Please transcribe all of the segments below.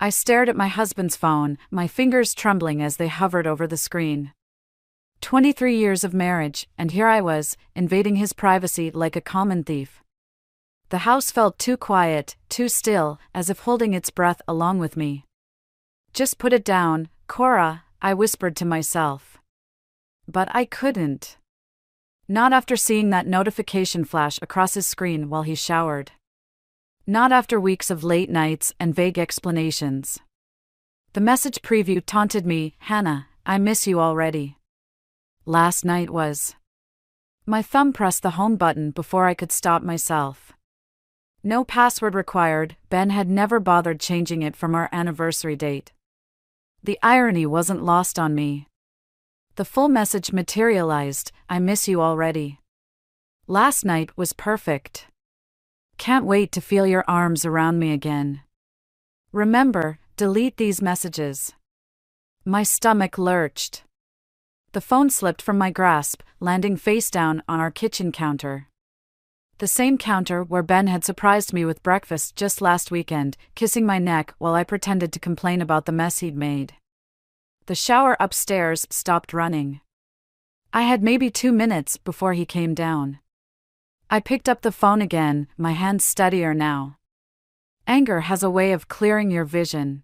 I stared at my husband's phone, my fingers trembling as they hovered over the screen. 23 years of marriage, and here I was, invading his privacy like a common thief. The house felt too quiet, too still, as if holding its breath along with me. "Just put it down, Cora," I whispered to myself. But I couldn't. Not after seeing that notification flash across his screen while he showered. Not after weeks of late nights and vague explanations. The message preview taunted me, "Hannah, I miss you already." Last night was. My thumb pressed the home button before I could stop myself. No password required. Ben had never bothered changing it from our anniversary date. The irony wasn't lost on me. The full message materialized, "I miss you already." Last night was perfect. Can't wait to feel your arms around me again. Remember, delete these messages. My stomach lurched. The phone slipped from my grasp, landing face down on our kitchen counter. The same counter where Ben had surprised me with breakfast just last weekend, kissing my neck while I pretended to complain about the mess he'd made. The shower upstairs stopped running. I had maybe 2 minutes before he came down. I picked up the phone again, my hands steadier now. Anger has a way of clearing your vision.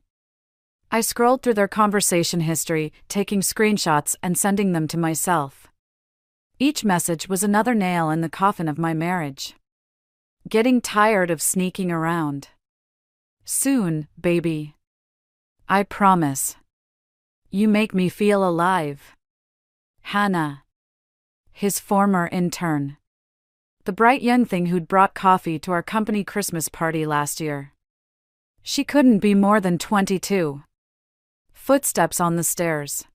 I scrolled through their conversation history, taking screenshots and sending them to myself. Each message was another nail in the coffin of my marriage. Getting tired of sneaking around. Soon, baby. I promise. You make me feel alive. Hannah. His former intern. The bright young thing who'd brought coffee to our company Christmas party last year. She couldn't be more than 22. Footsteps on the stairs.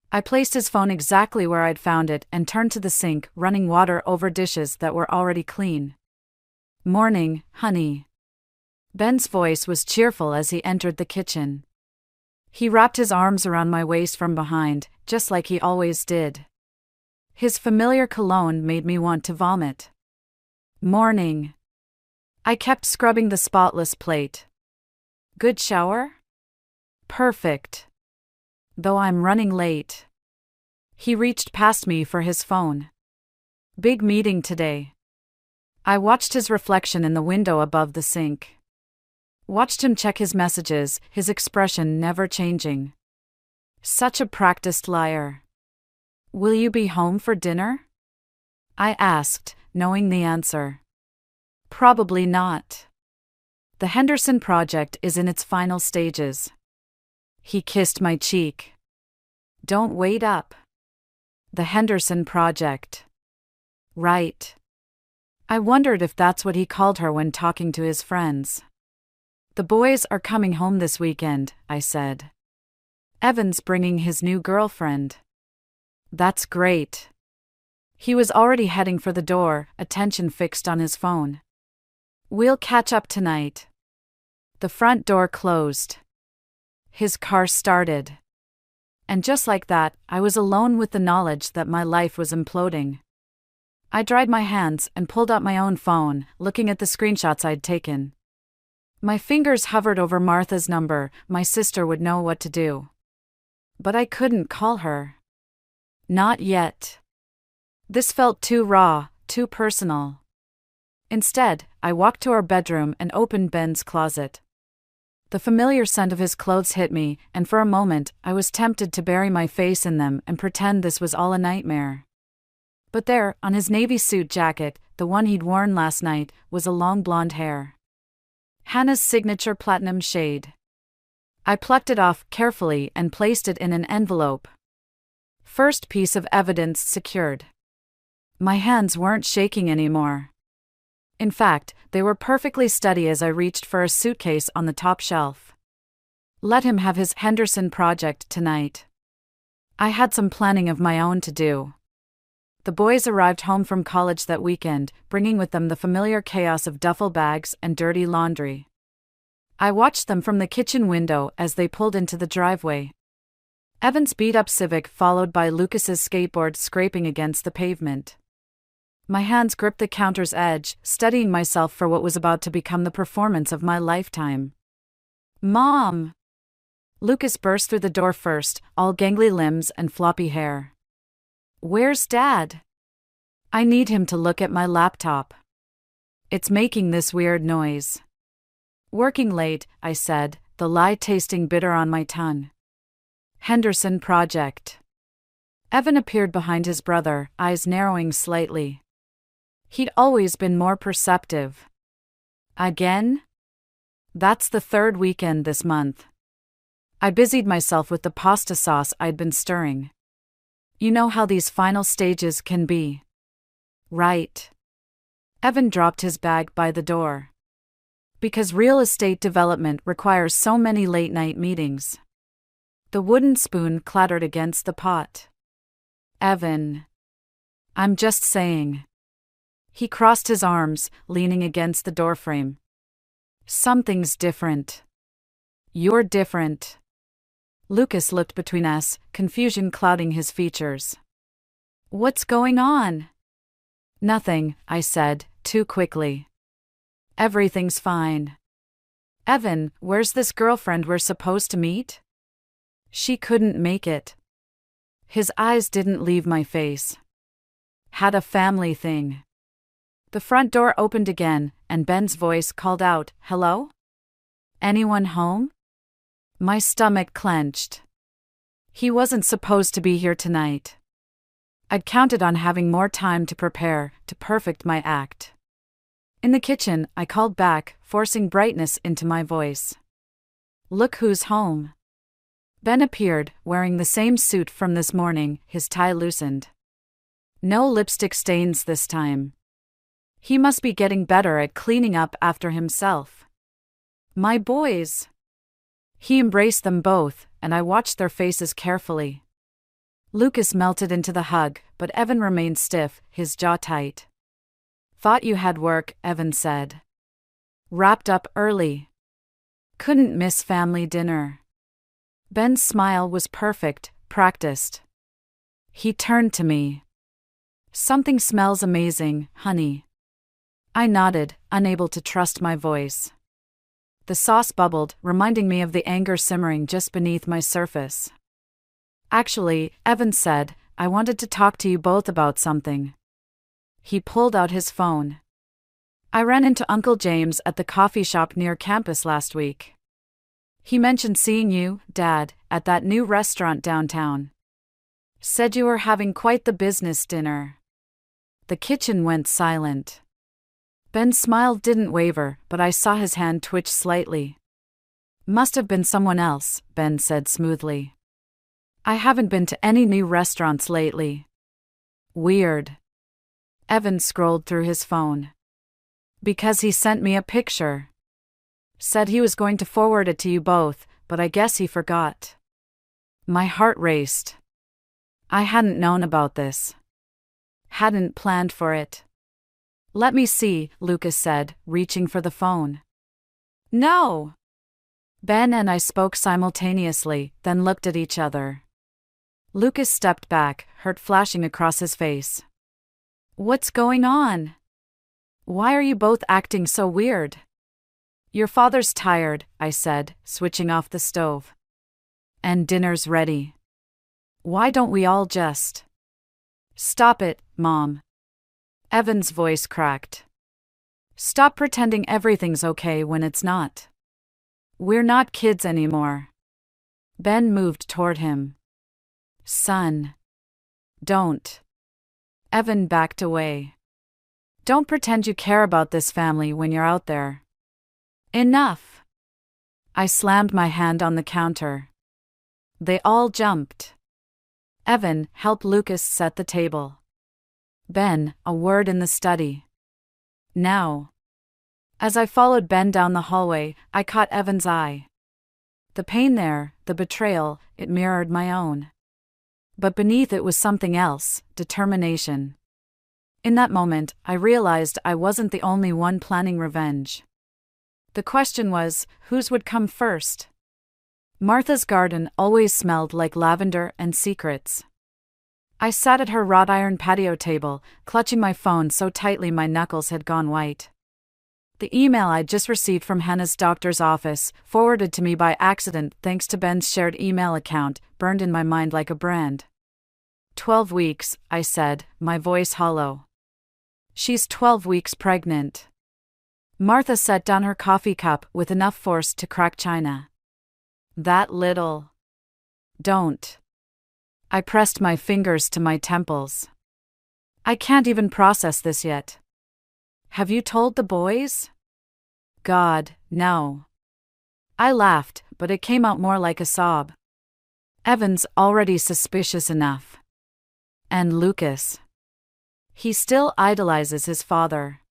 I placed his phone exactly where I'd found it and turned to the sink, running water over dishes that were already clean. "Morning, honey." Ben's voice was cheerful as he entered the kitchen. He wrapped his arms around my waist from behind, just like he always did. His familiar cologne made me want to vomit. "Morning." I kept scrubbing the spotless plate. "Good shower?" "Perfect. Though I'm running late." He reached past me for his phone. "Big meeting today." I watched his reflection in the window above the sink. Watched him check his messages, his expression never changing. Such a practiced liar. "Will you be home for dinner?" I asked, knowing the answer. Probably not. The Henderson project is in its final stages. He kissed my cheek. "Don't wait up." The Henderson project. Right. I wondered if that's what he called her when talking to his friends. "The boys are coming home this weekend," I said. "Evan's bringing his new girlfriend." "That's great." He was already heading for the door, attention fixed on his phone. "We'll catch up tonight." The front door closed. His car started. And just like that, I was alone with the knowledge that my life was imploding. I dried my hands and pulled out my own phone, looking at the screenshots I'd taken. My fingers hovered over Martha's number. My sister would know what to do. But I couldn't call her. Not yet. This felt too raw, too personal. Instead, I walked to our bedroom and opened Ben's closet. The familiar scent of his clothes hit me, and for a moment, I was tempted to bury my face in them and pretend this was all a nightmare. But there, on his navy suit jacket, the one he'd worn last night, was a long blonde hair. Hannah's signature platinum shade. I plucked it off carefully and placed it in an envelope. First piece of evidence secured. My hands weren't shaking anymore. In fact, they were perfectly steady as I reached for a suitcase on the top shelf. Let him have his Henderson project tonight. I had some planning of my own to do. The boys arrived home from college that weekend, bringing with them the familiar chaos of duffel bags and dirty laundry. I watched them from the kitchen window as they pulled into the driveway. Evan's beat-up Civic followed by Lucas's skateboard scraping against the pavement. My hands gripped the counter's edge, steadying myself for what was about to become the performance of my lifetime. Mom! Lucas burst through the door first, all gangly limbs and floppy hair. Where's Dad? I need him to look at my laptop. It's making this weird noise. Working late, I said, the lie tasting bitter on my tongue. Henderson Project. Evan appeared behind his brother, eyes narrowing slightly. He'd always been more perceptive. Again? That's the third weekend this month. I busied myself with the pasta sauce I'd been stirring. You know how these final stages can be. Right. Evan dropped his bag by the door. Because real estate development requires so many late-night meetings. The wooden spoon clattered against the pot. Evan. I'm just saying. He crossed his arms, leaning against the doorframe. Something's different. You're different. Lucas looked between us, confusion clouding his features. What's going on? Nothing, I said, too quickly. Everything's fine. Evan, where's this girlfriend we're supposed to meet? She couldn't make it. His eyes didn't leave my face. Had a family thing. The front door opened again, and Ben's voice called out, "Hello? Anyone home?" My stomach clenched. He wasn't supposed to be here tonight. I'd counted on having more time to prepare, to perfect my act. In the kitchen, I called back, forcing brightness into my voice. Look who's home. Ben appeared, wearing the same suit from this morning, his tie loosened. No lipstick stains this time. He must be getting better at cleaning up after himself. My boys. He embraced them both, and I watched their faces carefully. Lucas melted into the hug, but Evan remained stiff, his jaw tight. Thought you had work, Evan said. Wrapped up early. Couldn't miss family dinner. Ben's smile was perfect, practiced. He turned to me. Something smells amazing, honey. I nodded, unable to trust my voice. The sauce bubbled, reminding me of the anger simmering just beneath my surface. Actually, Evan said, I wanted to talk to you both about something. He pulled out his phone. I ran into Uncle James at the coffee shop near campus last week. He mentioned seeing you, Dad, at that new restaurant downtown. Said you were having quite the business dinner. The kitchen went silent. Ben's smile didn't waver, but I saw his hand twitch slightly. Must have been someone else, Ben said smoothly. I haven't been to any new restaurants lately. Weird. Evan scrolled through his phone. Because he sent me a picture. Said he was going to forward it to you both, but I guess he forgot. My heart raced. I hadn't known about this. Hadn't planned for it. Let me see, Lucas said, reaching for the phone. No! Ben and I spoke simultaneously, then looked at each other. Lucas stepped back, hurt flashing across his face. What's going on? Why are you both acting so weird? Your father's tired, I said, switching off the stove. And dinner's ready. Why don't we all just... Stop it, Mom. Evan's voice cracked. Stop pretending everything's okay when it's not. We're not kids anymore. Ben moved toward him. Son. Don't. Evan backed away. Don't pretend you care about this family when you're out there. Enough. I slammed my hand on the counter. They all jumped. Evan, help Lucas set the table. Ben, a word in the study. Now. As I followed Ben down the hallway, I caught Evan's eye. The pain there, the betrayal, it mirrored my own. But beneath it was something else, determination. In that moment, I realized I wasn't the only one planning revenge. The question was, whose would come first? Martha's garden always smelled like lavender and secrets. I sat at her wrought iron patio table, clutching my phone so tightly my knuckles had gone white. The email I'd just received from Hannah's doctor's office, forwarded to me by accident thanks to Ben's shared email account, burned in my mind like a brand. 12 weeks, I said, my voice hollow. She's 12 weeks pregnant. Martha set down her coffee cup with enough force to crack china. That little. Don't. I pressed my fingers to my temples. I can't even process this yet. Have you told the boys? God, no. I laughed, but it came out more like a sob. Evan's already suspicious enough. And Lucas. He still idolizes his father.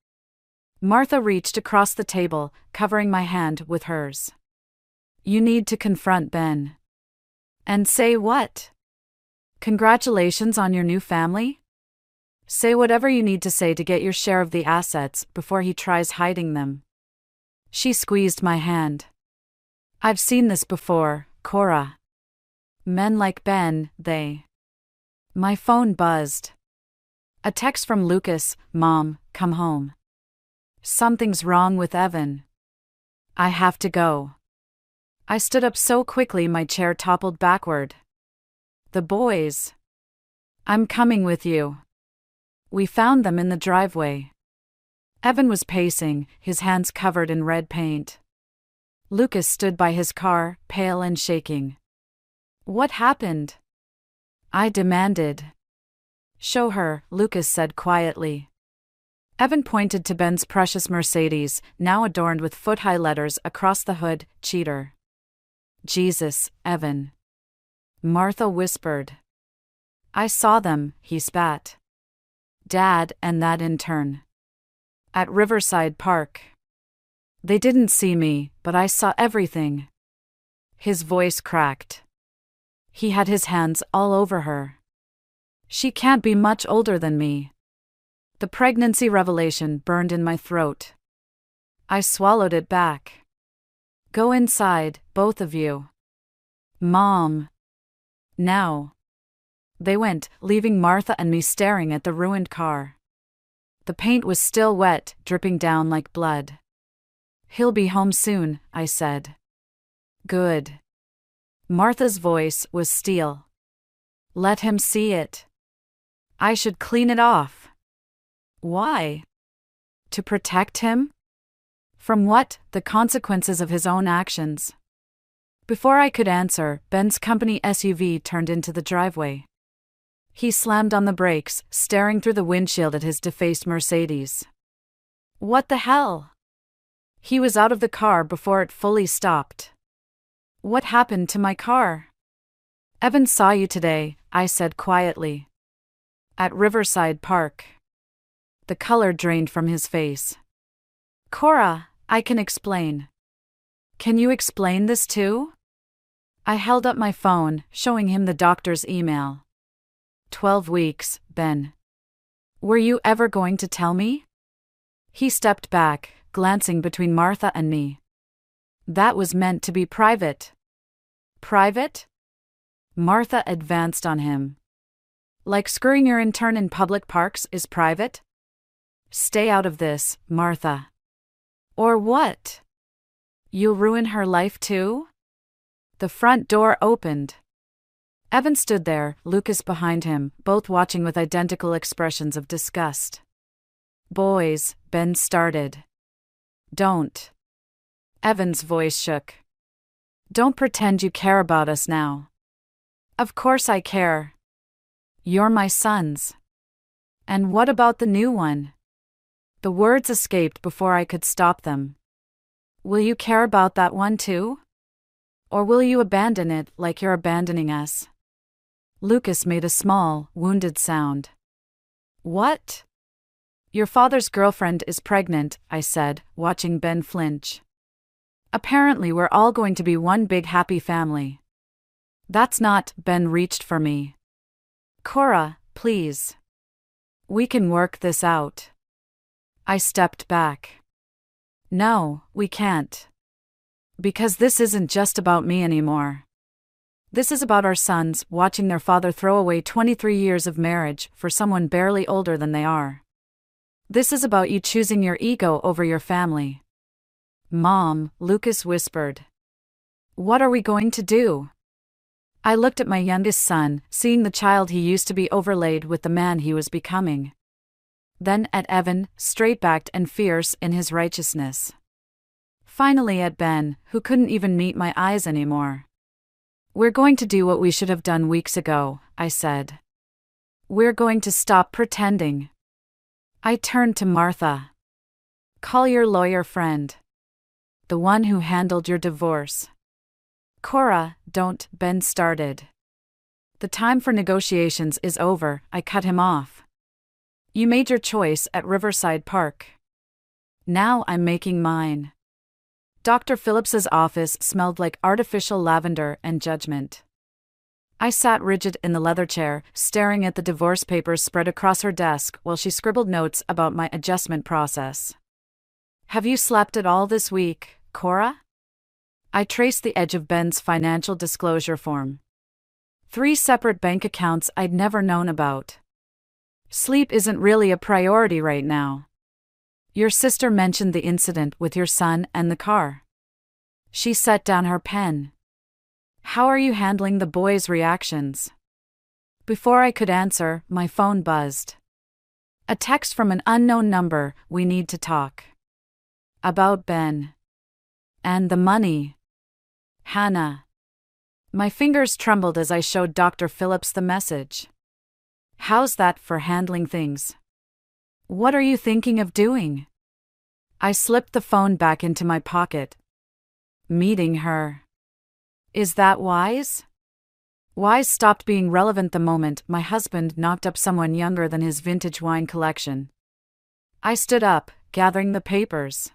Martha reached across the table, covering my hand with hers. You need to confront Ben. And say what? Congratulations on your new family? Say whatever you need to say to get your share of the assets before he tries hiding them. She squeezed my hand. I've seen this before, Cora. Men like Ben, they. My phone buzzed. A text from Lucas, Mom, come home. Something's wrong with Evan. I have to go. I stood up so quickly my chair toppled backward. The boys. I'm coming with you. We found them in the driveway. Evan was pacing, his hands covered in red paint. Lucas stood by his car, pale and shaking. What happened? I demanded. Show her, Lucas said quietly. Evan pointed to Ben's precious Mercedes, now adorned with foot-high letters across the hood, cheater. Jesus, Evan. Martha whispered. I saw them, he spat. Dad and that intern. At Riverside Park. They didn't see me, but I saw everything. His voice cracked. He had his hands all over her. She can't be much older than me. The pregnancy revelation burned in my throat. I swallowed it back. Go inside, both of you. Mom. Now. They went, leaving Martha and me staring at the ruined car. The paint was still wet, dripping down like blood. He'll be home soon, I said. Good. Martha's voice was steel. Let him see it. I should clean it off. Why? To protect him? From what? The consequences of his own actions. Before I could answer, Ben's company SUV turned into the driveway. He slammed on the brakes, staring through the windshield at his defaced Mercedes. What the hell? He was out of the car before it fully stopped. What happened to my car? Evan saw you today, I said quietly. At Riverside Park. The color drained from his face. Cora, I can explain. Can you explain this too? I held up my phone, showing him the doctor's email. 12 weeks, Ben. Were you ever going to tell me? He stepped back, glancing between Martha and me. That was meant to be private. Private? Martha advanced on him. Like screwing your intern in public parks is private? Stay out of this, Martha. Or what? You'll ruin her life too? The front door opened. Evan stood there, Lucas behind him, both watching with identical expressions of disgust. Boys, Ben started. Don't. Evan's voice shook. Don't pretend you care about us now. Of course I care. You're my sons. And what about the new one? The words escaped before I could stop them. Will you care about that one too? Or will you abandon it like you're abandoning us? Lucas made a small, wounded sound. What? Your father's girlfriend is pregnant, I said, watching Ben flinch. Apparently we're all going to be one big happy family. That's not. Ben reached for me. Cora, please. We can work this out. I stepped back. No, we can't. Because this isn't just about me anymore. This is about our sons watching their father throw away 23 years of marriage for someone barely older than they are. This is about you choosing your ego over your family. Mom, Lucas whispered. What are we going to do? I looked at my youngest son, seeing the child he used to be overlaid with the man he was becoming. Then at Evan, straight-backed and fierce in his righteousness. Finally at Ben, who couldn't even meet my eyes anymore. We're going to do what we should have done weeks ago, I said. We're going to stop pretending. I turned to Martha. Call your lawyer friend. The one who handled your divorce. Cora, don't, Ben started. The time for negotiations is over, I cut him off. You made your choice at Riverside Park. Now I'm making mine. Dr. Phillips's office smelled like artificial lavender and judgment. I sat rigid in the leather chair, staring at the divorce papers spread across her desk while she scribbled notes about my adjustment process. Have you slept at all this week, Cora? I traced the edge of Ben's financial disclosure form. 3 separate bank accounts I'd never known about. Sleep isn't really a priority right now. Your sister mentioned the incident with your son and the car. She set down her pen. How are you handling the boys' reactions? Before I could answer, my phone buzzed. A text from an unknown number, we need to talk. About Ben. And the money. Hannah. My fingers trembled as I showed Dr. Phillips the message. How's that for handling things? What are you thinking of doing? I slipped the phone back into my pocket. Meeting her. Is that wise? Wise stopped being relevant the moment my husband knocked up someone younger than his vintage wine collection. I stood up, gathering the papers.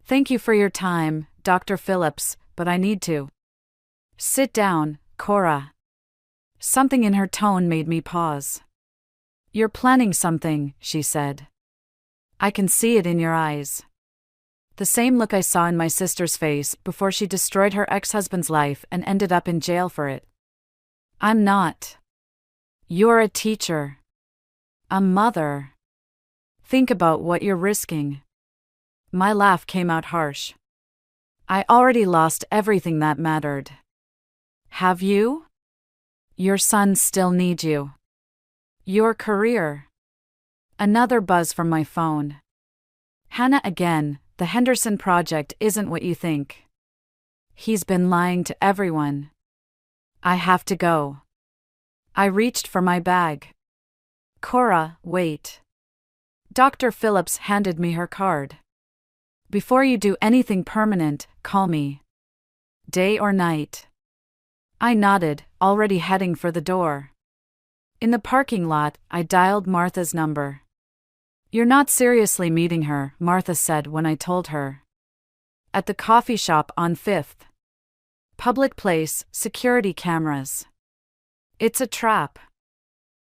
Thank you for your time, Dr. Phillips, but I need to. Sit down, Cora. Something in her tone made me pause. You're planning something, she said. I can see it in your eyes. The same look I saw in my sister's face before she destroyed her ex-husband's life and ended up in jail for it. I'm not. You're a teacher. A mother. Think about what you're risking. My laugh came out harsh. I already lost everything that mattered. Have you? Your sons still need you. Your career. Another buzz from my phone. Hannah again, the Henderson project isn't what you think. He's been lying to everyone. I have to go. I reached for my bag. Cora, wait. Dr. Phillips handed me her card. Before you do anything permanent, call me. Day or night. I nodded, already heading for the door. In the parking lot, I dialed Martha's number. You're not seriously meeting her, Martha said when I told her. At the coffee shop on 5th. Public place, security cameras. It's a trap.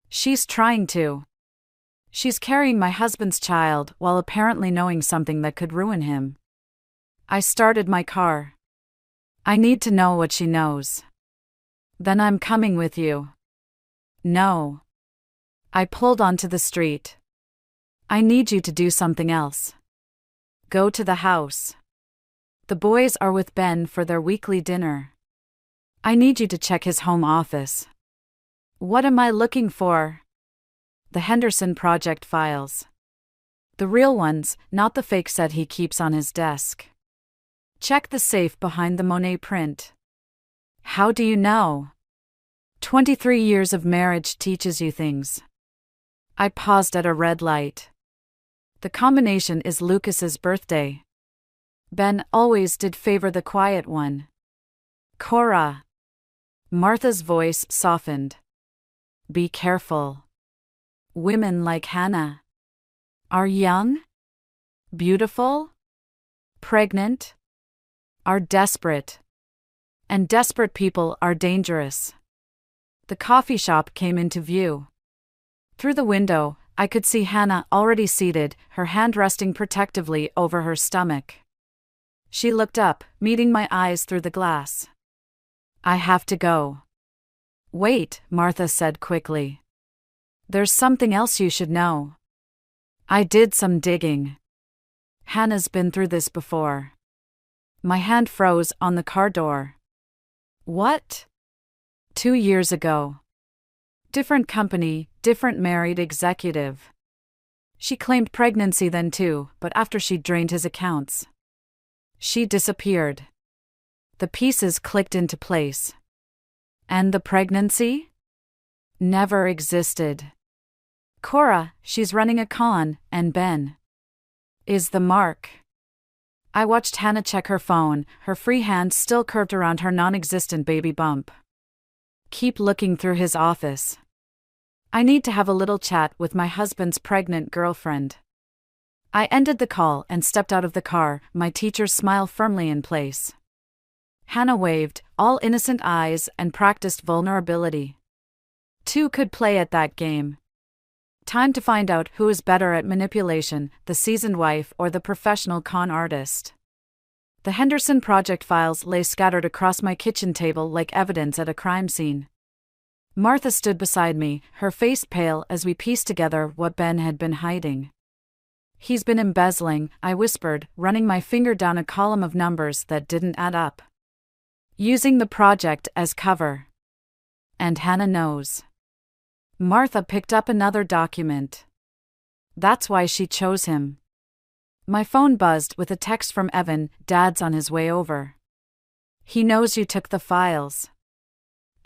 She's trying to. She's carrying my husband's child while apparently knowing something that could ruin him. I started my car. I need to know what she knows. Then I'm coming with you. No. I pulled onto the street. I need you to do something else. Go to the house. The boys are with Ben for their weekly dinner. I need you to check his home office. What am I looking for? The Henderson project files. The real ones, not the fake set he keeps on his desk. Check the safe behind the Monet print. How do you know? 23 years of marriage teaches you things. I paused at a red light. The combination is Lucas's birthday. Ben always did favor the quiet one. Cora. Martha's voice softened. Be careful. Women like Hannah are young, beautiful, pregnant, are desperate. And desperate people are dangerous. The coffee shop came into view. Through the window, I could see Hannah already seated, her hand resting protectively over her stomach. She looked up, meeting my eyes through the glass. I have to go. Wait, Martha said quickly. There's something else you should know. I did some digging. Hannah's been through this before. My hand froze on the car door. What? 2 years ago. Different company, different married executive. She claimed pregnancy then too, but after she drained his accounts, she disappeared. The pieces clicked into place. And the pregnancy? Never existed. Cora, she's running a con, and Ben is the mark. I watched Hannah check her phone, her free hand still curved around her non-existent baby bump. Keep looking through his office. I need to have a little chat with my husband's pregnant girlfriend. I ended the call and stepped out of the car, my teacher's smile firmly in place. Hannah waved, all innocent eyes, and practiced vulnerability. Two could play at that game. Time to find out who is better at manipulation, the seasoned wife or the professional con artist. The Henderson project files lay scattered across my kitchen table like evidence at a crime scene. Martha stood beside me, her face pale as we pieced together what Ben had been hiding. He's been embezzling, I whispered, running my finger down a column of numbers that didn't add up. Using the project as cover. And Hannah knows. Martha picked up another document. That's why she chose him. My phone buzzed with a text from Evan, Dad's on his way over. He knows you took the files.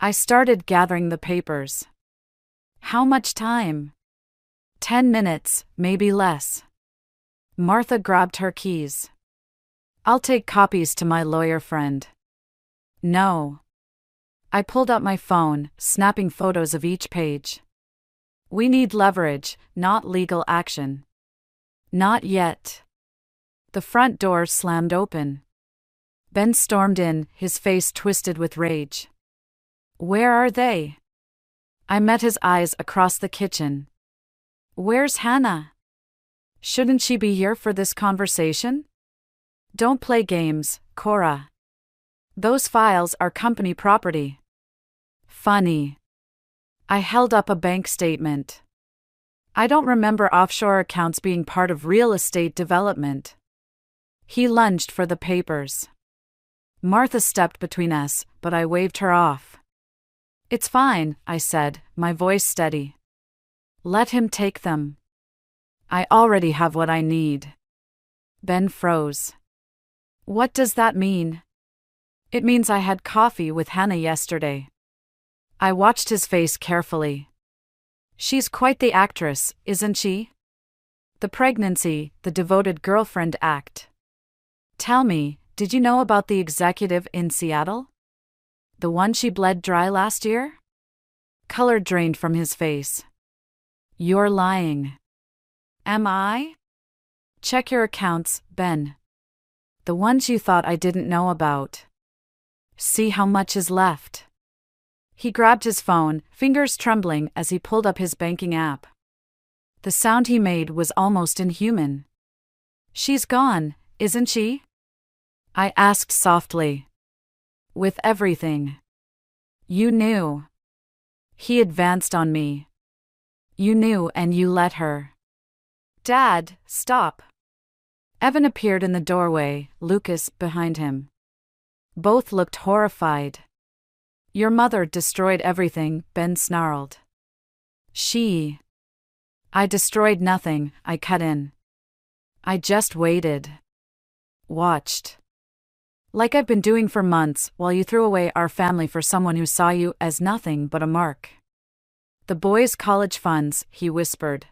I started gathering the papers. How much time? 10 minutes, maybe less. Martha grabbed her keys. I'll take copies to my lawyer friend. No. I pulled out my phone, snapping photos of each page. We need leverage, not legal action. Not yet. The front door slammed open. Ben stormed in, his face twisted with rage. Where are they? I met his eyes across the kitchen. Where's Hannah? Shouldn't she be here for this conversation? Don't play games, Cora. Those files are company property. Funny. I held up a bank statement. I don't remember offshore accounts being part of real estate development. He lunged for the papers. Martha stepped between us, but I waved her off. It's fine, I said, my voice steady. Let him take them. I already have what I need. Ben froze. What does that mean? It means I had coffee with Hannah yesterday. I watched his face carefully. She's quite the actress, isn't she? The pregnancy, the devoted girlfriend act. Tell me, did you know about the executive in Seattle? The one she bled dry last year? Color drained from his face. You're lying. Am I? Check your accounts, Ben. The ones you thought I didn't know about. See how much is left. He grabbed his phone, fingers trembling as he pulled up his banking app. The sound he made was almost inhuman. She's gone, isn't she? I asked softly. With everything. You knew. He advanced on me. You knew and you let her. Dad, stop. Evan appeared in the doorway, Lucas behind him. Both looked horrified. Your mother destroyed everything, Ben snarled. I destroyed nothing, I cut in. I just waited. Watched. Like I've been doing for months, while you threw away our family for someone who saw you as nothing but a mark. The boys' college funds, he whispered.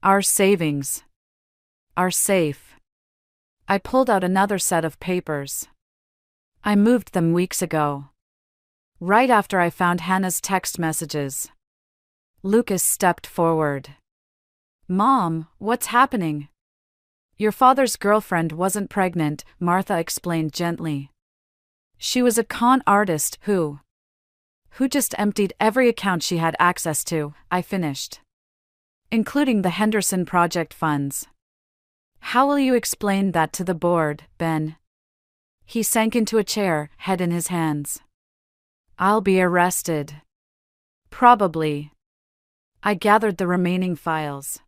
Our savings. Are safe. I pulled out another set of papers. I moved them weeks ago. Right after I found Hannah's text messages. Lucas stepped forward. Mom, what's happening? Your father's girlfriend wasn't pregnant, Martha explained gently. She was a con artist who just emptied every account she had access to, I finished. Including the Henderson project funds. How will you explain that to the board, Ben? He sank into a chair, head in his hands. I'll be arrested. Probably. I gathered the remaining files.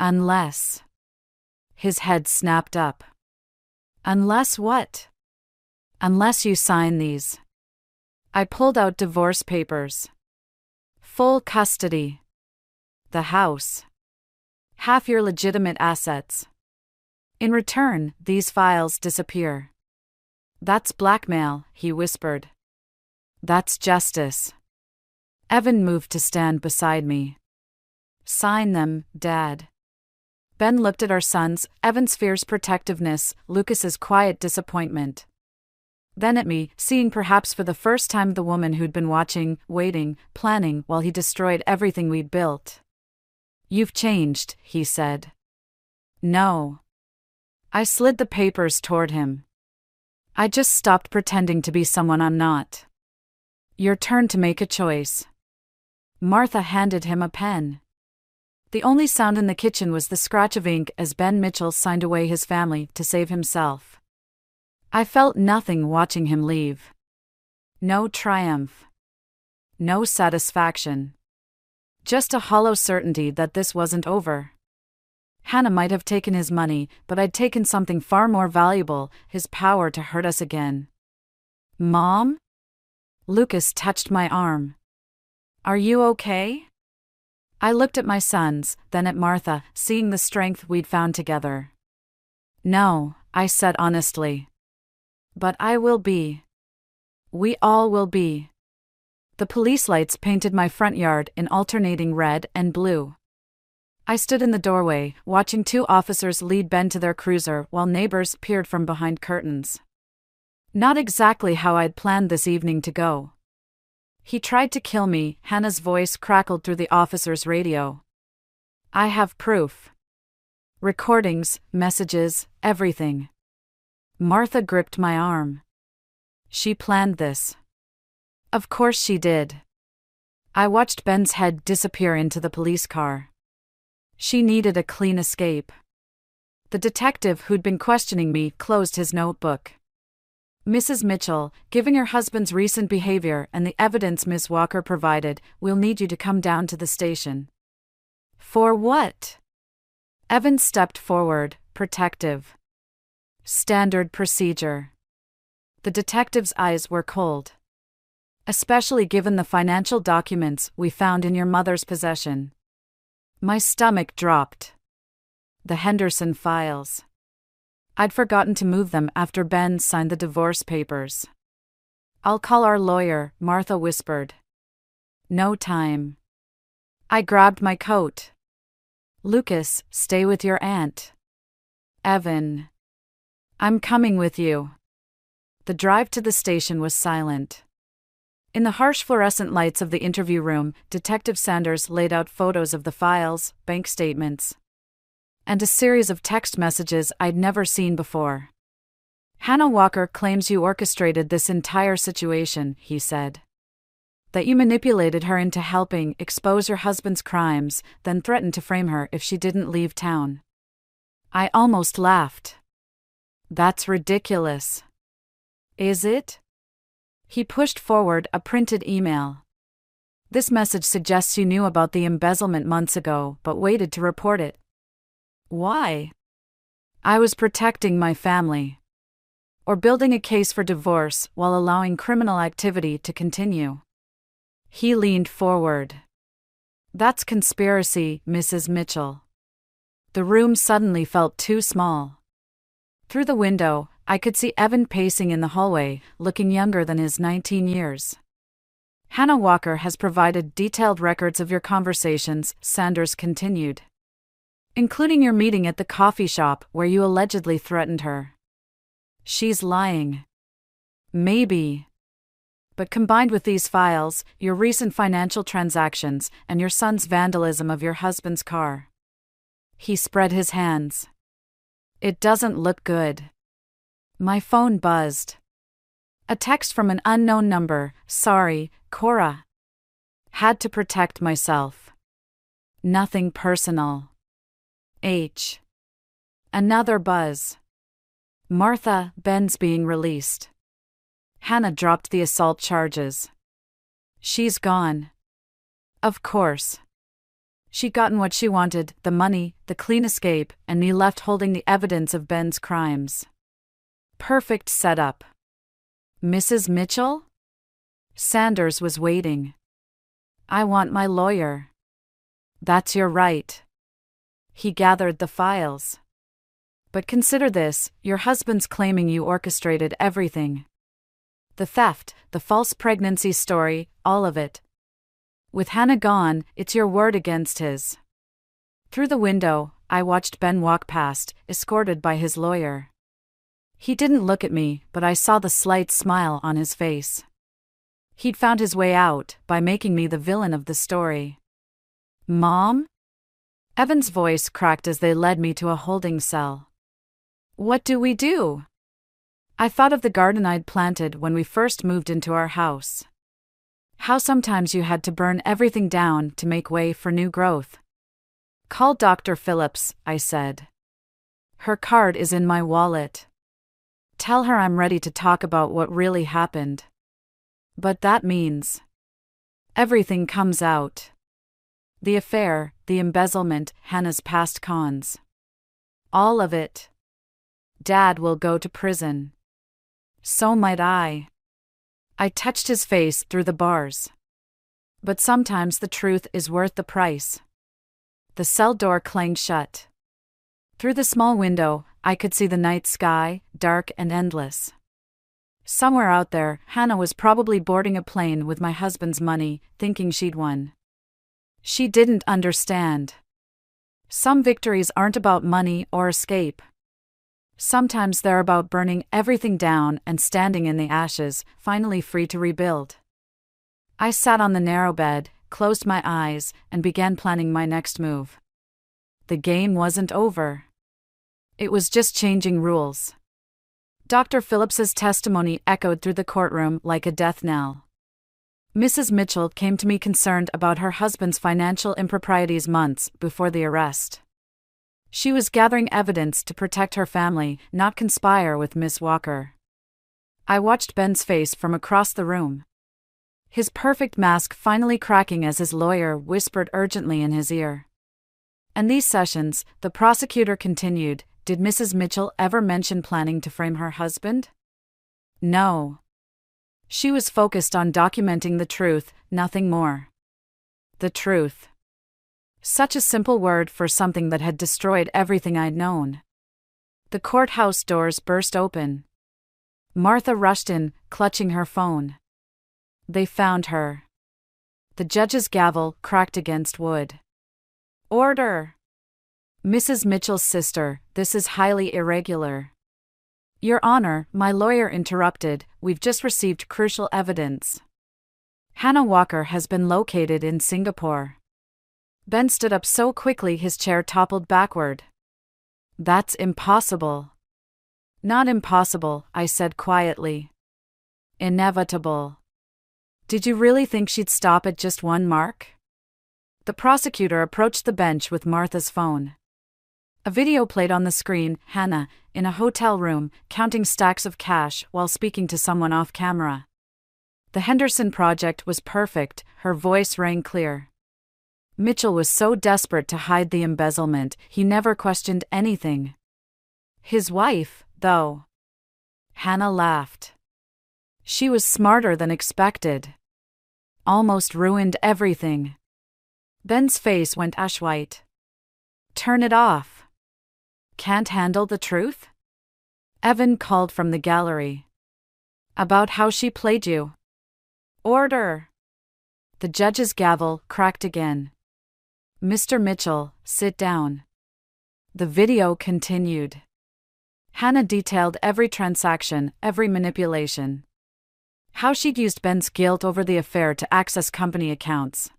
Unless. His head snapped up. Unless what? Unless you sign these. I pulled out divorce papers. Full custody. The house. Half your legitimate assets. In return, these files disappear. That's blackmail, he whispered. That's justice. Evan moved to stand beside me. Sign them, Dad. Ben looked at our sons, Evan's fierce protectiveness, Lucas's quiet disappointment. Then at me, seeing perhaps for the first time the woman who'd been watching, waiting, planning while he destroyed everything we'd built. You've changed, he said. No. I slid the papers toward him. I just stopped pretending to be someone I'm not. Your turn to make a choice. Martha handed him a pen. The only sound in the kitchen was the scratch of ink as Ben Mitchell signed away his family to save himself. I felt nothing watching him leave. No triumph. No satisfaction. Just a hollow certainty that this wasn't over. Hannah might have taken his money, but I'd taken something far more valuable, his power to hurt us again. Mom? Lucas touched my arm. Are you okay? I looked at my sons, then at Martha, seeing the strength we'd found together. No, I said honestly. But I will be. We all will be. The police lights painted my front yard in alternating red and blue. I stood in the doorway, watching two officers lead Ben to their cruiser while neighbors peered from behind curtains. Not exactly how I'd planned this evening to go. He tried to kill me, Hannah's voice crackled through the officer's radio. I have proof. Recordings, messages, everything. Martha gripped my arm. She planned this. Of course she did. I watched Ben's head disappear into the police car. She needed a clean escape. The detective who'd been questioning me closed his notebook. Mrs. Mitchell, given your husband's recent behavior and the evidence Ms. Walker provided, we'll need you to come down to the station. For what? Evan stepped forward, protective. Standard procedure. The detective's eyes were cold. Especially given the financial documents we found in your mother's possession. My stomach dropped. The Henderson files. I'd forgotten to move them after Ben signed the divorce papers. I'll call our lawyer, Martha whispered. No time. I grabbed my coat. Lucas, stay with your aunt. Evan. I'm coming with you. The drive to the station was silent. In the harsh fluorescent lights of the interview room, Detective Sanders laid out photos of the files, bank statements, and a series of text messages I'd never seen before. Hannah Walker claims you orchestrated this entire situation, he said. That you manipulated her into helping expose your husband's crimes, then threatened to frame her if she didn't leave town. I almost laughed. That's ridiculous. Is it? He pushed forward a printed email. This message suggests you knew about the embezzlement months ago, but waited to report it. Why? I was protecting my family. Or building a case for divorce while allowing criminal activity to continue. He leaned forward. That's conspiracy, Mrs. Mitchell. The room suddenly felt too small. Through the window, I could see Evan pacing in the hallway, looking younger than his 19 years. Hannah Walker has provided detailed records of your conversations, Sanders continued. Including your meeting at the coffee shop where you allegedly threatened her. She's lying. Maybe. But combined with these files, your recent financial transactions, and your son's vandalism of your husband's car. He spread his hands. It doesn't look good. My phone buzzed. A text from an unknown number. Sorry, Cora. Had to protect myself. Nothing personal. H. Another buzz. Martha, Ben's being released. Hannah dropped the assault charges. She's gone. Of course. She'd gotten what she wanted, the money, the clean escape, and me left holding the evidence of Ben's crimes. Perfect setup. Mrs. Mitchell? Sanders was waiting. I want my lawyer. That's your right. He gathered the files. But consider this, your husband's claiming you orchestrated everything. The theft, the false pregnancy story, all of it. With Hannah gone, it's your word against his. Through the window, I watched Ben walk past, escorted by his lawyer. He didn't look at me, but I saw the slight smile on his face. He'd found his way out, by making me the villain of the story. Mom? Evan's voice cracked as they led me to a holding cell. What do we do? I thought of the garden I'd planted when we first moved into our house. How sometimes you had to burn everything down to make way for new growth. Call Dr. Phillips, I said. Her card is in my wallet. Tell her I'm ready to talk about what really happened. But that means everything comes out. The affair, the embezzlement, Hannah's past cons. All of it. Dad will go to prison. So might I. I touched his face through the bars. But sometimes the truth is worth the price. The cell door clanged shut. Through the small window, I could see the night sky, dark and endless. Somewhere out there, Hannah was probably boarding a plane with my husband's money, thinking she'd won. She didn't understand. Some victories aren't about money or escape. Sometimes they're about burning everything down and standing in the ashes, finally free to rebuild. I sat on the narrow bed, closed my eyes, and began planning my next move. The game wasn't over. It was just changing rules. Dr. Phillips's testimony echoed through the courtroom like a death knell. Mrs. Mitchell came to me concerned about her husband's financial improprieties months before the arrest. She was gathering evidence to protect her family, not conspire with Miss Walker. I watched Ben's face from across the room. His perfect mask finally cracking as his lawyer whispered urgently in his ear. And these sessions, the prosecutor continued, did Mrs. Mitchell ever mention planning to frame her husband? No. She was focused on documenting the truth, nothing more. The truth. Such a simple word for something that had destroyed everything I'd known. The courthouse doors burst open. Martha rushed in, clutching her phone. They found her. The judge's gavel cracked against wood. Order! Mrs. Mitchell's sister, this is highly irregular. Your Honor, my lawyer interrupted, we've just received crucial evidence. Hannah Walker has been located in Singapore. Ben stood up so quickly his chair toppled backward. That's impossible. Not impossible, I said quietly. Inevitable. Did you really think she'd stop at just one mark? The prosecutor approached the bench with Martha's phone. A video played on the screen, Hannah, in a hotel room, counting stacks of cash while speaking to someone off camera. The Henderson Project was perfect, her voice rang clear. Mitchell was so desperate to hide the embezzlement, he never questioned anything. His wife, though. Hannah laughed. She was smarter than expected. Almost ruined everything. Ben's face went ash white. Turn it off. Can't handle the truth? Evan called from the gallery. About how she played you. Order! The judge's gavel cracked again. Mr. Mitchell, sit down. The video continued. Hannah detailed every transaction, every manipulation. How she'd used Ben's guilt over the affair to access company accounts.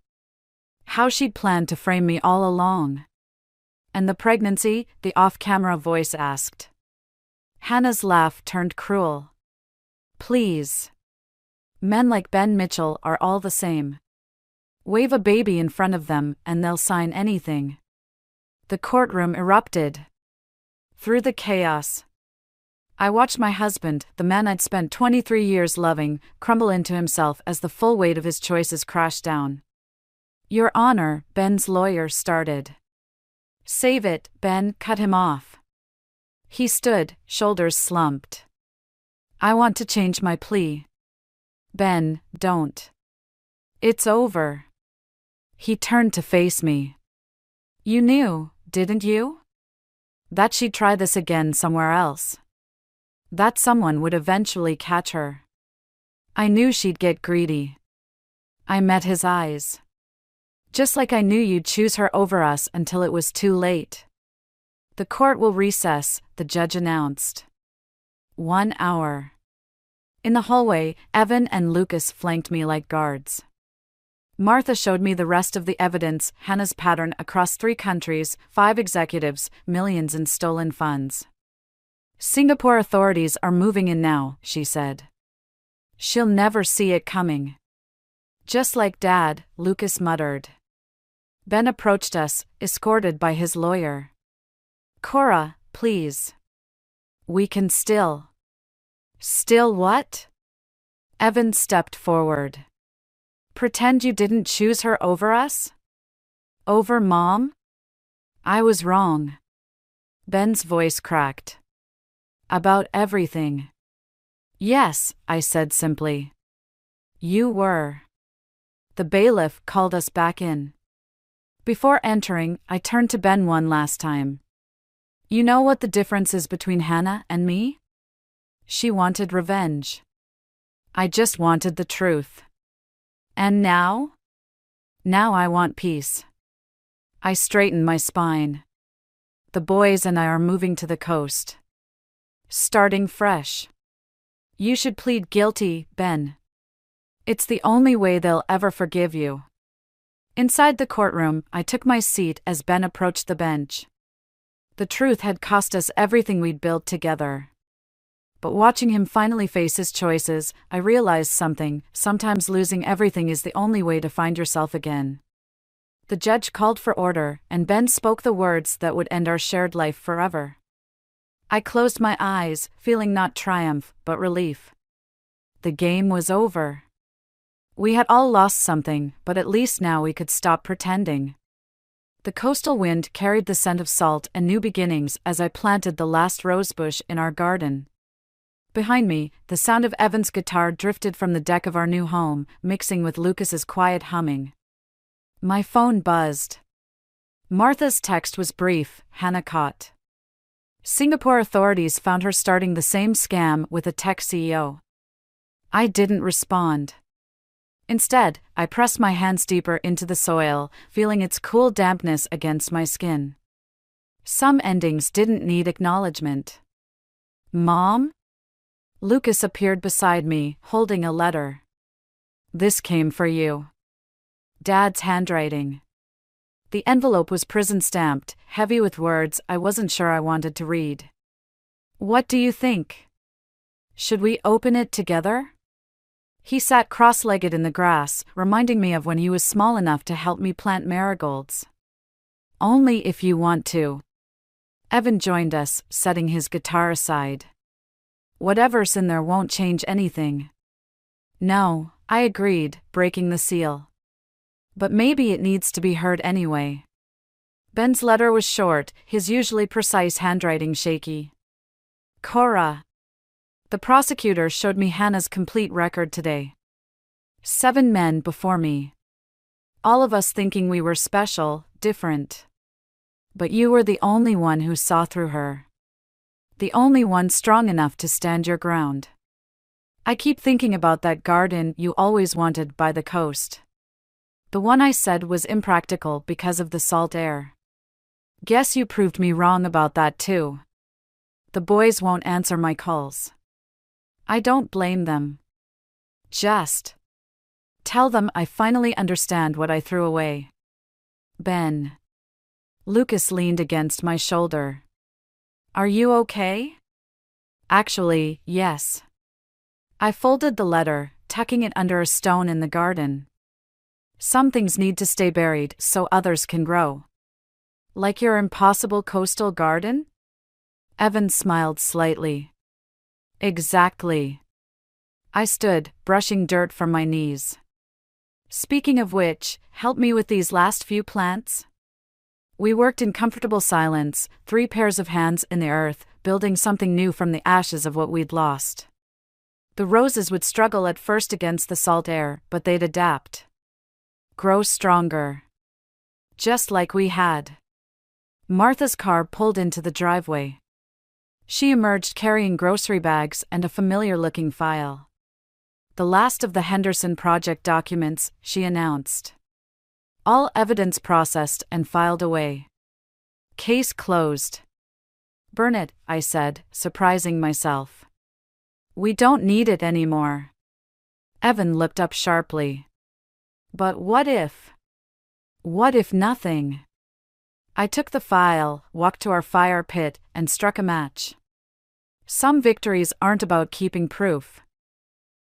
How she'd planned to frame me all along. And the pregnancy, the off-camera voice asked. Hannah's laugh turned cruel. Please. Men like Ben Mitchell are all the same. Wave a baby in front of them and they'll sign anything. The courtroom erupted. Through the chaos, I watched my husband, the man I'd spent 23 years loving, crumble into himself as the full weight of his choices crashed down. Your Honor, Ben's lawyer started. Save it, Ben cut him off. He stood, shoulders slumped. I want to change my plea. Ben, don't. It's over. He turned to face me. You knew, didn't you? That she'd try this again somewhere else. That someone would eventually catch her. I knew she'd get greedy. I met his eyes. Just like I knew you'd choose her over us until it was too late. The court will recess, the judge announced. 1 hour. In the hallway, Evan and Lucas flanked me like guards. Martha showed me the rest of the evidence, Hannah's pattern across 3 countries, 5 executives, millions in stolen funds. Singapore authorities are moving in now, she said. She'll never see it coming. Just like Dad, Lucas muttered. Ben approached us, escorted by his lawyer. Cora, please. We can still. Still what? Evan stepped forward. Pretend you didn't choose her over us? Over Mom? I was wrong. Ben's voice cracked. About everything. Yes, I said simply. You were. The bailiff called us back in. Before entering, I turned to Ben one last time. You know what the difference is between Hannah and me? She wanted revenge. I just wanted the truth. And now? Now I want peace. I straightened my spine. The boys and I are moving to the coast. Starting fresh. You should plead guilty, Ben. It's the only way they'll ever forgive you. Inside the courtroom, I took my seat as Ben approached the bench. The truth had cost us everything we'd built together. But watching him finally face his choices, I realized something. Sometimes losing everything is the only way to find yourself again. The judge called for order, and Ben spoke the words that would end our shared life forever. I closed my eyes, feeling not triumph, but relief. The game was over. We had all lost something, but at least now we could stop pretending. The coastal wind carried the scent of salt and new beginnings as I planted the last rosebush in our garden. Behind me, the sound of Evan's guitar drifted from the deck of our new home, mixing with Lucas's quiet humming. My phone buzzed. Martha's text was brief, Hannah caught. Singapore authorities found her starting the same scam with a tech CEO. I didn't respond. Instead, I pressed my hands deeper into the soil, feeling its cool dampness against my skin. Some endings didn't need acknowledgement. Mom? Lucas appeared beside me, holding a letter. This came for you. Dad's handwriting. The envelope was prison-stamped, heavy with words I wasn't sure I wanted to read. What do you think? Should we open it together? He sat cross-legged in the grass, reminding me of when he was small enough to help me plant marigolds. Only if you want to. Evan joined us, setting his guitar aside. Whatever's in there won't change anything. No, I agreed, breaking the seal. But maybe it needs to be heard anyway. Ben's letter was short, his usually precise handwriting shaky. Cora. The prosecutor showed me Hannah's complete record today. 7 men before me. All of us thinking we were special, different. But you were the only one who saw through her. The only one strong enough to stand your ground. I keep thinking about that garden you always wanted by the coast. The one I said was impractical because of the salt air. Guess you proved me wrong about that too. The boys won't answer my calls. I don't blame them. Just tell them I finally understand what I threw away. Ben. Lucas leaned against my shoulder. Are you okay? Actually, yes. I folded the letter, tucking it under a stone in the garden. Some things need to stay buried so others can grow. Like your impossible coastal garden? Evan smiled slightly. Exactly. I stood, brushing dirt from my knees. Speaking of which, help me with these last few plants? We worked in comfortable silence, 3 pairs of hands in the earth, building something new from the ashes of what we'd lost. The roses would struggle at first against the salt air, but they'd adapt. Grow stronger. Just like we had. Martha's car pulled into the driveway. She emerged carrying grocery bags and a familiar-looking file. The last of the Henderson Project documents, she announced. All evidence processed and filed away. Case closed. Burn it, I said, surprising myself. We don't need it anymore. Evan looked up sharply. But what if? What if nothing? I took the file, walked to our fire pit, and struck a match. Some victories aren't about keeping proof.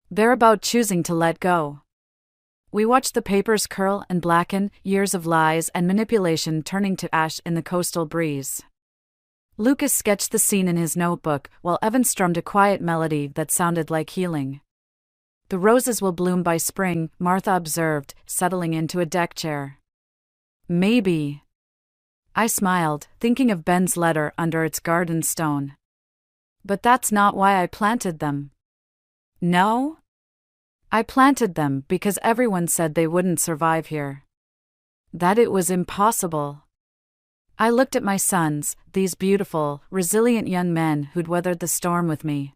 They're about choosing to let go. We watched the papers curl and blacken, years of lies and manipulation turning to ash in the coastal breeze. Lucas sketched the scene in his notebook, while Evan strummed a quiet melody that sounded like healing. The roses will bloom by spring, Martha observed, settling into a deck chair. Maybe. I smiled, thinking of Ben's letter under its garden stone. But that's not why I planted them. No? I planted them because everyone said they wouldn't survive here. That it was impossible. I looked at my sons, these beautiful, resilient young men who'd weathered the storm with me.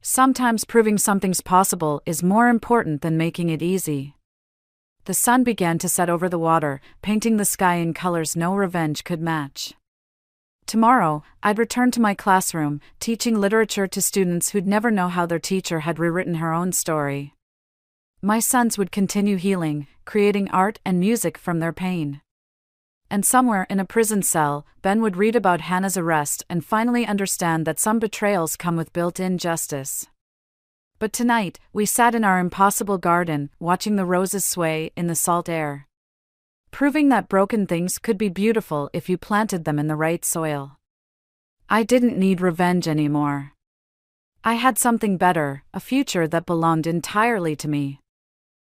Sometimes proving something's possible is more important than making it easy. The sun began to set over the water, painting the sky in colors no revenge could match. Tomorrow, I'd return to my classroom, teaching literature to students who'd never know how their teacher had rewritten her own story. My sons would continue healing, creating art and music from their pain. And somewhere in a prison cell, Ben would read about Hannah's arrest and finally understand that some betrayals come with built-in justice. But tonight, we sat in our impossible garden, watching the roses sway in the salt air. Proving that broken things could be beautiful if you planted them in the right soil. I didn't need revenge anymore. I had something better, a future that belonged entirely to me.